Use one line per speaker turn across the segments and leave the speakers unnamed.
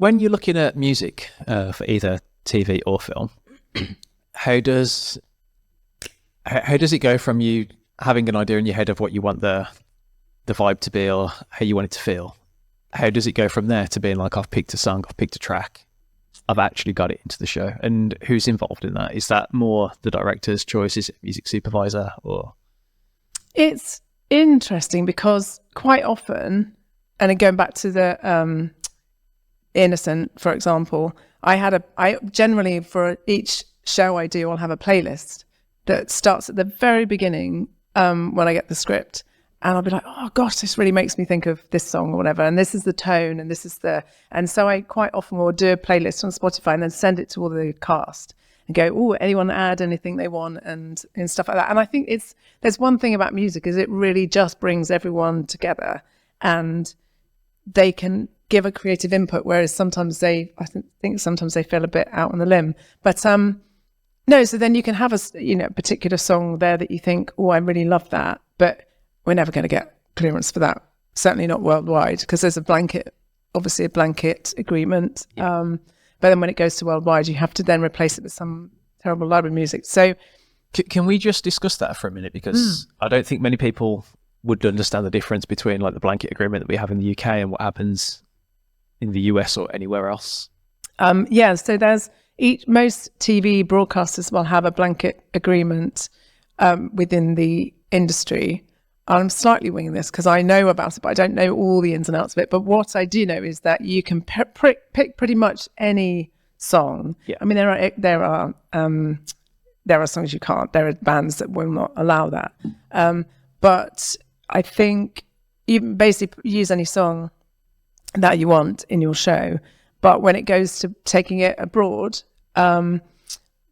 When you're looking at music for either TV or film, how does it go from you having an idea in your head of what you want the vibe to be or how you want it to feel? How does it go from there to being like, I've picked a song, I've picked a track, I've actually got it into the show? And who's involved in that? Is that more the director's choice? Is it music supervisor? Or
it's interesting because quite often, and going back to the Innocent, for example, I generally, for each show I do, I'll have a playlist that starts at the very beginning when I get the script, and I'll be like, oh gosh, this really makes me think of this song or whatever, and this is the tone, and this is and so I quite often will do a playlist on Spotify and then send it to all the cast and go, oh, anyone add anything they want and stuff like that. And I think there's one thing about music is it really just brings everyone together, and they can give a creative input, whereas sometimes I think sometimes they feel a bit out on the limb. But no, so then you can have a particular song there that you think, oh, I really love that, but we're never going to get clearance for that. Certainly not worldwide, because there's obviously a blanket agreement. Yeah. But then when it goes to worldwide, you have to then replace it with some terrible library music. So
can we just discuss that for a minute? Because I don't think many people would understand the difference between like the blanket agreement that we have in the UK and what happens in the US or anywhere else.
So there's most TV broadcasters will have a blanket agreement within the industry. I'm slightly winging this because I know about it, but I don't know all the ins and outs of it. But what I do know is that you can pick pretty much any song. Yeah. I mean, there are songs you can't. There are bands that will not allow that. But I think you basically use any song that you want in your show. But when it goes to taking it abroad,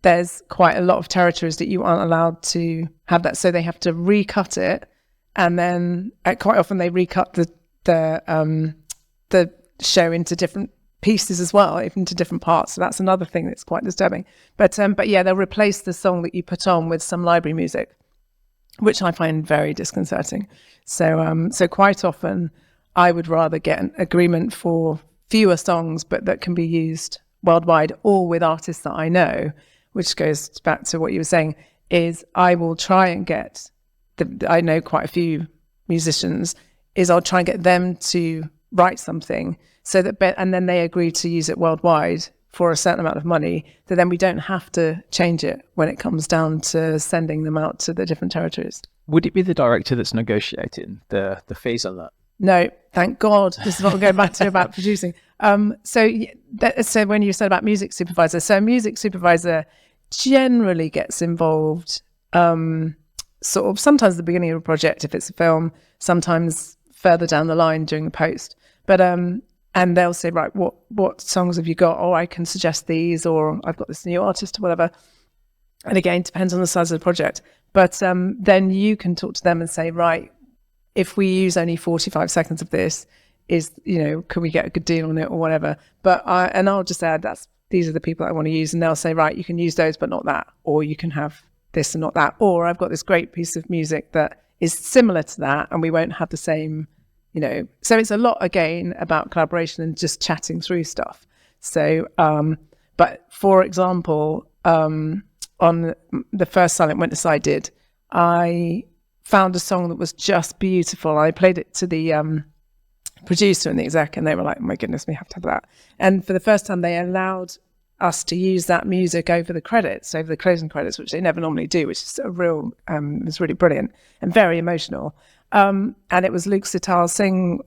there's quite a lot of territories that you aren't allowed to have that. So they have to recut it. And then quite often they recut the show into different pieces as well, even to different parts. So that's another thing that's quite disturbing. But yeah, they'll replace the song that you put on with some library music, which I find very disconcerting. So quite often I would rather get an agreement for fewer songs, but that can be used worldwide or with artists that I know, which goes back to what you were saying, is I will try and get I know quite a few musicians, is I'll try and get them to write something so that, and then they agree to use it worldwide for a certain amount of money, that then we don't have to change it when it comes down to sending them out to the different territories.
Would it be the director that's negotiating the fees on that?
No, thank God. This is what we're going back to about producing. So when you said about music supervisor, so a music supervisor generally gets involved sort of sometimes at the beginning of a project if it's a film, sometimes further down the line during the post. But and they'll say, right, what songs have you got? Or I can suggest these, or I've got this new artist or whatever. And again, depends on the size of the project. But then you can talk to them and say, right, if we use only 45 seconds of this, can we get a good deal on it or whatever? But I'll just add these are the people I want to use, and they'll say, right, you can use those but not that, or you can have this and not that, or I've got this great piece of music that is similar to that and we won't have the same, so it's a lot again about collaboration and just chatting through stuff. So but for example, on the first Silent Witness I did, I found a song that was just beautiful. I played it to the producer and the exec, and they were like, oh my goodness, we have to have that. And for the first time they allowed us to use that music over the closing credits, which they never normally do, which is a real, it was really brilliant and very emotional. And it was Luke Sital Singh,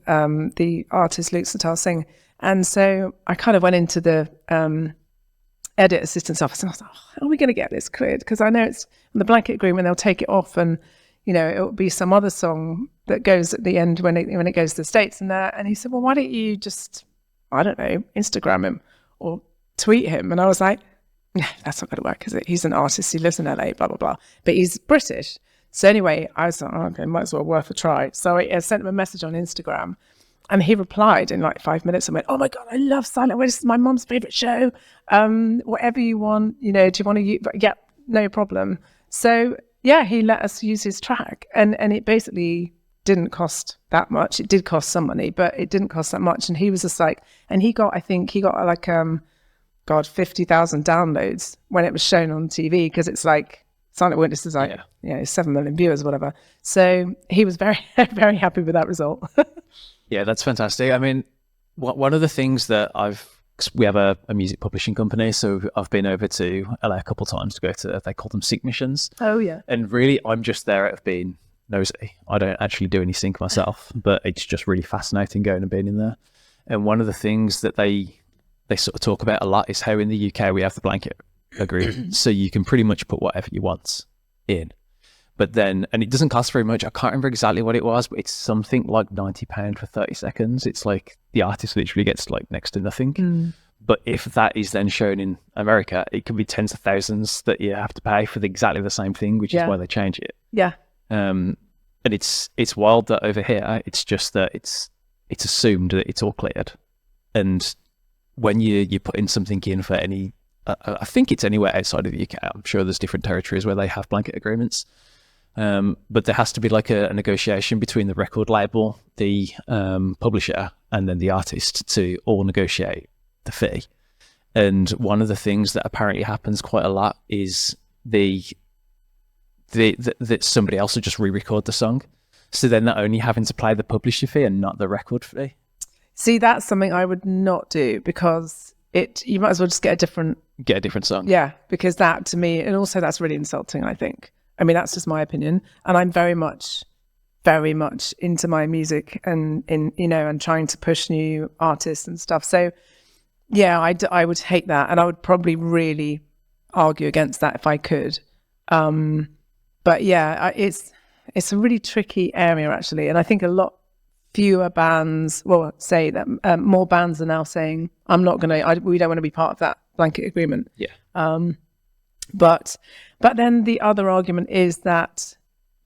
the artist Luke Sital Singh. And so I kind of went into the edit assistant's office and I was like, how are we going to get this cleared? Because I know it's on the blanket agreement, they'll take it off and, it'll be some other song that goes at the end when it goes to the States and that. And he said, well, why don't you just, I don't know, Instagram him or tweet him? And I was like, yeah, that's not going to work, is it? He's an artist, he lives in LA, blah blah blah, but he's British. So anyway, I was like, oh, okay, might as well worth a try. So I sent him a message on Instagram and he replied in like 5 minutes and went, oh my God, I love Silent Witness, this is my mum's favorite show, whatever you want, do you want to use? Yeah, no problem. So yeah, he let us use his track and it basically didn't cost that much. It did cost some money, but it didn't cost that much. And he was just like, and I think he got like, God, 50,000 downloads when it was shown on TV, because it's like, Silent Witness is like, 7 million viewers or whatever. So he was very, very happy with that result.
Yeah, that's fantastic. I mean, one of the things that we have a music publishing company, so I've been over to LA a couple of times to go to, they call them sync missions.
Oh, yeah.
And really, I'm just there out of being nosy. I don't actually do any sync myself, but it's just really fascinating going and being in there. And one of the things that they sort of talk about a lot is how in the UK we have the blanket agreement. So you can pretty much put whatever you want in. But then, and it doesn't cost very much. I can't remember exactly what it was, but it's something like £90 for 30 seconds. It's like the artist literally gets like next to nothing. But if that is then shown in America, it could be tens of thousands that you have to pay for exactly the same thing, which is why they change it.
Yeah.
And it's wild that over here, it's just that it's assumed that it's all cleared. And when you put in something in for any, I think it's anywhere outside of the UK. I'm sure there's different territories where they have blanket agreements. But there has to be like a negotiation between the record label, the publisher, and then the artist to all negotiate the fee. And one of the things that apparently happens quite a lot is that somebody else will just re-record the song. So then they're only having to pay the publisher fee and not the record fee.
See, that's something I would not do, because you might as well just get a different
song.
Yeah, because that to me, and also that's really insulting, I think. I mean, that's just my opinion. And I'm very much into my music and and trying to push new artists and stuff. So yeah, I would hate that. And I would probably really argue against that if I could. But yeah, it's a really tricky area, actually. And I think a lot fewer bands, say that more bands are now saying, we don't want to be part of that blanket agreement.
Yeah.
But then the other argument is that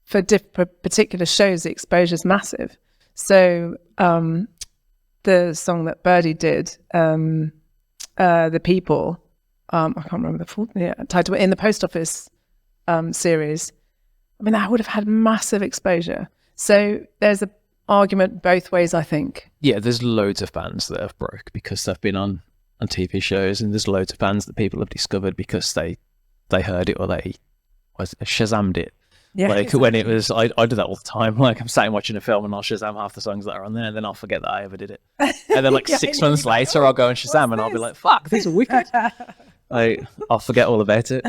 for particular shows, the exposure is massive. So the song that Birdie did, The People, I can't remember the full title, in the Post Office series, I mean, that would have had massive exposure. So there's an argument both ways, I think.
Yeah, there's loads of bands that have broke because they've been on TV shows, and there's loads of bands that people have discovered because they heard it or they Shazammed it.
Yeah,
like
exactly.
When it was, I do that all the time. Like I'm sitting watching a film and I'll Shazam half the songs that are on there, and then I'll forget that I ever did it. And then like 6 months later, I'll go and Shazam, and I'll be like, "Fuck, these are wicked." I'll forget all about it.